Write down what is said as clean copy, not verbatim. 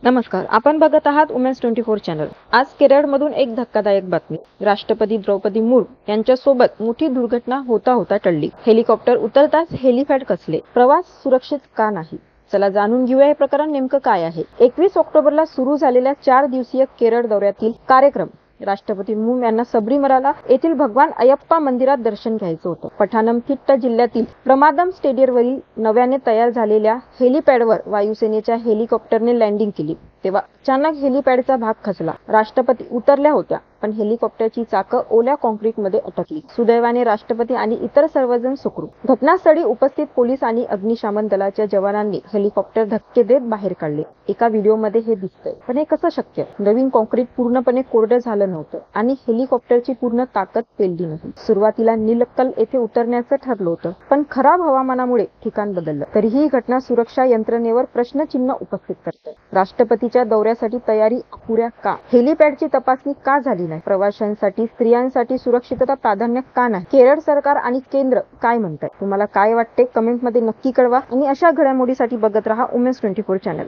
नमस्कार, आपण बघत आहात वुमेन्स 24 चॅनल। आज केरळमधून एक धक्कादायक बातमी। राष्ट्रपती द्रौपदी मुर्मू यांच्यासोबत मोठी दुर्घटना होता टळली। हेलिकॉप्टर उतरताच हेलिपॅड कसले। प्रवास सुरक्षित का नाही? चला जाणून घेऊया हे प्रकरण नेमकं काय आहे। 21 ऑक्टोबरला सुरू झालेल्या 4 दिवसीय केरळ दौऱ्यातील कार्यक्रम राष्ट्रपती मुर्मू यांना सबरीमला येथील भगवान अयप्पा मंदिरात दर्शन घ्यायचं होतं। पठानमथिट्टा जिल्ह्यातील प्रमादम स्टेडियमवरील नव्याने तयार झालेल्या हेलिपॅडवर वायुसेनेच्या हेलिकॉप्टरने लँडिंग केली। तेव्हा अचानक हेलिपॅडचा भाग खचला। राष्ट्रपती उतरल्या होत्या, पण हेलिकॉप्टरची चाकं ओल्या कॉन्क्रीटमध्ये अटकली। सुदैवाने राष्ट्रपती आणि इतर सर्वजण सुखरूप। घटनास्थळी उपस्थित पोलीस आणि अग्निशमन दलाच्या जवानांनी हेलिकॉप्टर धक्के देत बाहेर काढले। एका व्हिडिओमध्ये हे दिसतंय, पण हे कसं शक्य? नवीन कॉन्क्रीट पूर्णपणे कोरडं झालं नव्हतं आणि हेलिकॉप्टरची पूर्ण ताकद पेलली नव्हती। सुरुवातीला निलक्कल येथे उतरण्याचं ठरलं होतं, पण खराब हवामानामुळे ठिकाण बदललं। तरीही ही घटना सुरक्षा यंत्रणेवर प्रश्नचिन्ह उपस्थित करते। राष्ट्रपतीच्या दौऱ्यासाठी तयारी अपुऱ्या का? हेलिपॅडची तपासणी का झाली नाही? प्रवाशांसाठी, स्त्रियांसाठी सुरक्षितता प्राधान्य का नाही? केरळ सरकार आणि केंद्र काय म्हणतात? तुम्हाला काय वाटते? कमेंटमध्ये नक्की कळवा आणि अशा घडामोडीसाठी बघत रहा वुमेन्स 24 चॅनल।